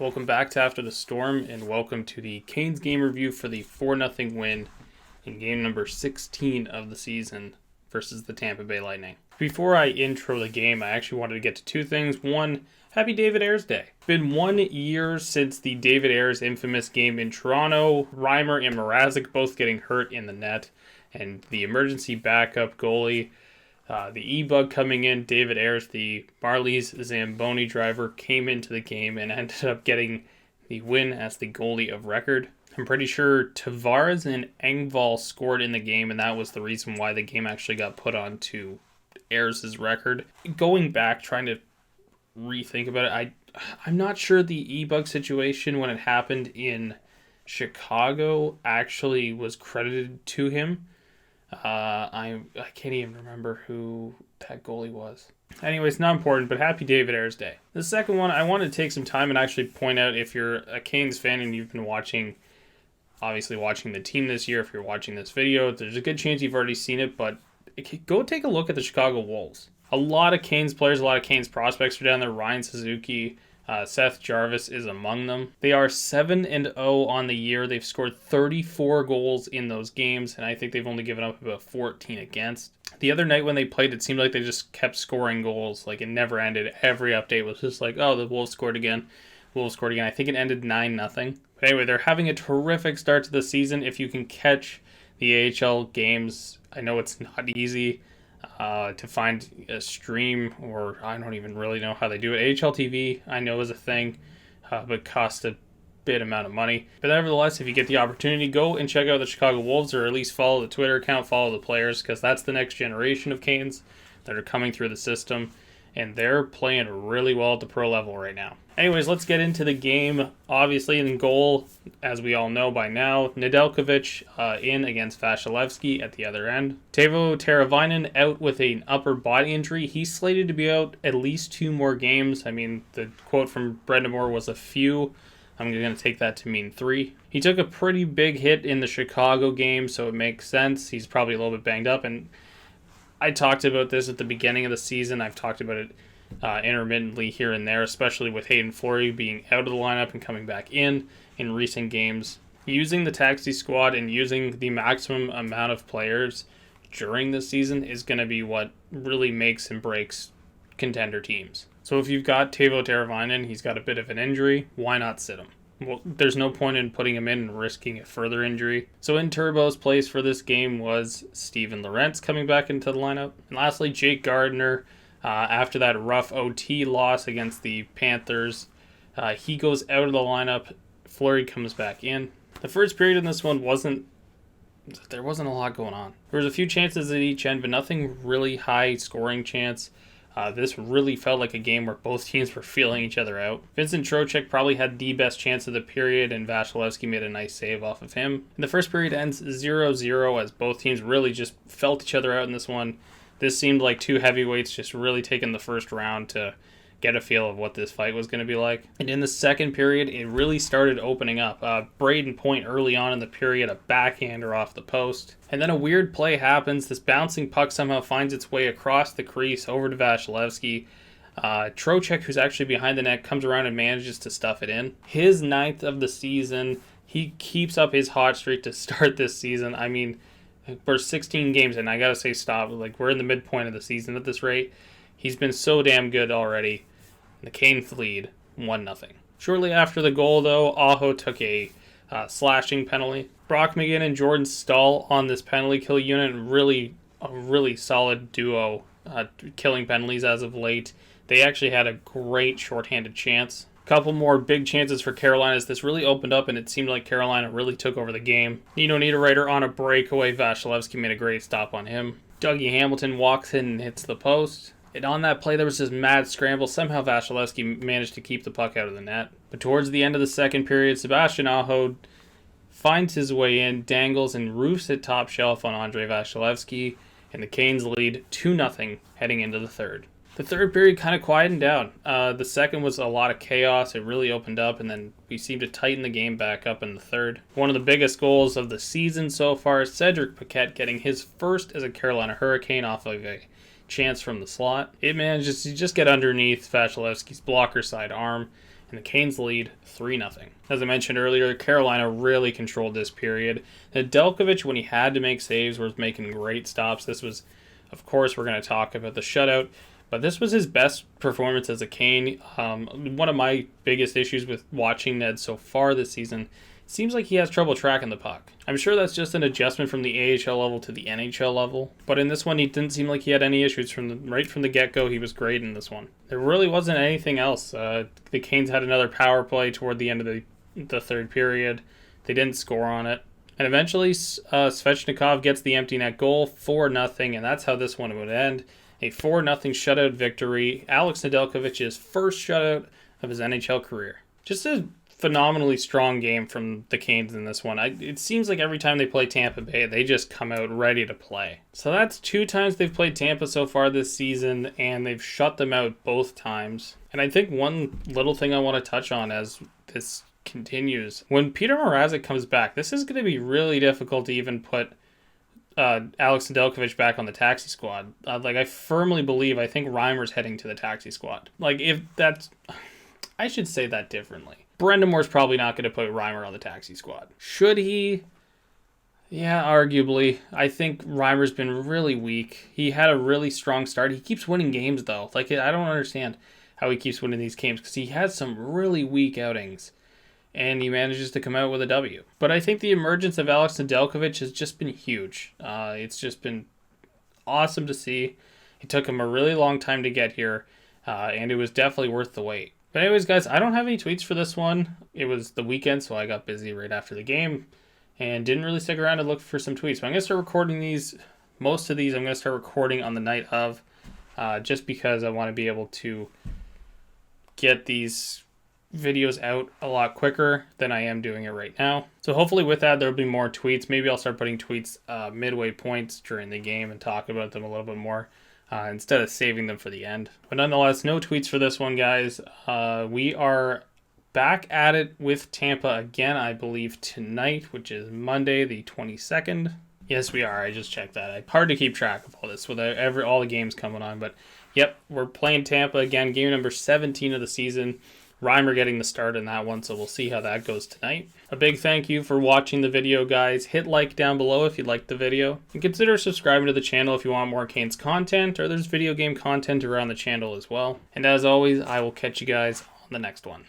Welcome back to After the Storm, and welcome to the Canes game review for the 4-0 win in game number 16 of the season versus the Tampa Bay Lightning. Before I intro the game, I actually wanted to get to two things. One, happy David Ayres Day. It's been 1 year since the David Ayres infamous game in Toronto. Reimer and Mrazek both getting hurt in the net, and the emergency backup goalie, the E-Bug coming in, David Ayres, the Marlies Zamboni driver, came into the game and ended up getting the win as the goalie of record. I'm pretty sure Tavares and Engvall scored in the game, and that was the reason why the game actually got put on to Ayres' record. Going back, trying to rethink about it, I'm not sure the E-Bug situation when it happened in Chicago actually was credited to him. I can't even remember who that goalie was. Anyways, not important, but happy David Ayres Day. The second one, I want to take some time and actually point out, if you're a Canes fan and you've been obviously watching the team this year, if you're watching this video, there's a good chance you've already seen it, but go take a look at the Chicago Wolves. A lot of Canes players, a lot of Canes prospects are down there. Ryan Suzuki, Seth Jarvis is among them. They are 7-0 on the year. They've scored 34 goals in those games, and I think they've only given up about 14 against. The other night when they played, it seemed like they just kept scoring goals. Like, it never ended. Every update was just like, oh, the Wolves scored again. Wolves scored again. I think it ended 9-0. But anyway, they're having a terrific start to the season. If you can catch the AHL games, I know it's not easy to find a stream, or I don't even really know how they do it. AHL TV, I know, is a thing, but costs a bit amount of money. But nevertheless, if you get the opportunity, go and check out the Chicago Wolves, or at least follow the Twitter account, follow the players, because that's the next generation of Canes that are coming through the system, and they're playing really well at the pro level right now. Anyways, let's get into the game. Obviously, in goal, as we all know by now, Nedeljkovic in against Vasilevsky at the other end. Teuvo Teravainen out with an upper body injury. He's slated to be out at least 2 more games. I mean, the quote from Brendan Moore was a few. I'm going to take that to mean 3. He took a pretty big hit in the Chicago game, so it makes sense. He's probably a little bit banged up, and I talked about this at the beginning of the season. I've talked about it intermittently here and there, especially with Hayden Fleury being out of the lineup and coming back in recent games. Using the taxi squad and using the maximum amount of players during this season is going to be what really makes and breaks contender teams. So if you've got Teuvo Teravainen, he's got a bit of an injury, why not sit him? Well, there's no point in putting him in and risking a further injury. So in Turbo's place for this game was Steven Lorentz coming back into the lineup. And lastly, Jake Gardiner, after that rough OT loss against the Panthers, he goes out of the lineup. Fleury comes back in. The first period in this one there wasn't a lot going on. There was a few chances at each end, but nothing really high scoring chance. This really felt like a game where both teams were feeling each other out. Vincent Trocheck probably had the best chance of the period, and Vasilevsky made a nice save off of him. And the first period ends 0-0 as both teams really just felt each other out in this one. This seemed like two heavyweights just really taking the first round to get a feel of what this fight was going to be like. And in the second period, it really started opening up. Braden Point early on in the period, a backhander off the post. And then a weird play happens. This bouncing puck somehow finds its way across the crease over to Vasilevsky. Trocheck, who's actually behind the net, comes around and manages to stuff it in. His 9th of the season. He keeps up his hot streak to start this season. I mean, we're 16 games in. I gotta say, stop. Like, we're in the midpoint of the season at this rate. He's been so damn good already. The Canes lead 1-0. Shortly after the goal, though, Aho took a slashing penalty. Brock McGinn and Jordan Stahl on this penalty kill unit. A really solid duo killing penalties as of late. They actually had a great shorthanded chance. A couple more big chances for Carolina as this really opened up, and it seemed like Carolina really took over the game. Nino Niederreiter on a breakaway. Vasilevsky made a great stop on him. Dougie Hamilton walks in and hits the post. And on that play, there was this mad scramble. Somehow Vasilevsky managed to keep the puck out of the net. But towards the end of the second period, Sebastian Aho finds his way in, dangles, and roofs it top shelf on Andrei Vasilevsky, and the Canes lead 2-0 heading into the third. The third period kind of quietened down. The second was a lot of chaos. It really opened up, and then we seemed to tighten the game back up in the third. One of the biggest goals of the season so far is Cedric Paquette getting his first as a Carolina Hurricane off of a chance from the slot. It manages to just get underneath Vasilevsky's blocker side arm and the Canes lead 3-0. As I mentioned earlier, Carolina really controlled this period. Nedeljkovic, when he had to make saves, was making great stops. This was, of course, we're going to talk about the shutout, but this was his best performance as a Cane. One of my biggest issues with watching Ned so far this season, it seems like he has trouble tracking the puck. I'm sure that's just an adjustment from the AHL level to the NHL level, but in this one, he didn't seem like he had any issues right from the get-go. He was great in this one. There really wasn't anything else. The Canes had another power play toward the end of the third period. They didn't score on it. And eventually, Svechnikov gets the empty net goal, 4-0, and that's how this one would end. A 4-0 shutout victory. Alex Nedeljkovic's first shutout of his NHL career. Just a phenomenally strong game from the Canes in this one. It seems like every time they play Tampa Bay, they just come out ready to play. So that's 2 times they've played Tampa so far this season, and they've shut them out both times. And I think one little thing I want to touch on as this continues, when Peter Mrazek comes back, this is going to be really difficult to even put Alex Nedeljkovic back on the taxi squad. I firmly believe, I think Reimer's heading to the taxi squad. I should say that differently. Brendan Moore's probably not going to put Reimer on the taxi squad. Should he? Yeah, arguably. I think Reimer's been really weak. He had a really strong start. He keeps winning games, though. I don't understand how he keeps winning these games, because he has some really weak outings, and he manages to come out with a W. But I think the emergence of Alex Nedeljkovic has just been huge. It's just been awesome to see. It took him a really long time to get here, and it was definitely worth the wait. But anyways, guys, I don't have any tweets for this one. It was the weekend, so I got busy right after the game and didn't really stick around to look for some tweets. But I'm going to start recording these. Most of these I'm going to start recording on the night of, just because I want to be able to get these videos out a lot quicker than I am doing it right now. So hopefully with that, there'll be more tweets. Maybe I'll start putting tweets midway points during the game and talk about them a little bit more instead of saving them for the end. But nonetheless, no tweets for this one, guys. We are back at it with Tampa again, I believe, tonight, which is Monday the 22nd. Yes, we are. I just checked that. Hard to keep track of all this with all the games coming on. But yep, we're playing Tampa again, game number 17 of the season. Reimer getting the start in that one, so we'll see how that goes tonight. A big thank you for watching the video, guys. Hit like down below if you liked the video. And consider subscribing to the channel if you want more Canes content, or there's video game content around the channel as well. And as always, I will catch you guys on the next one.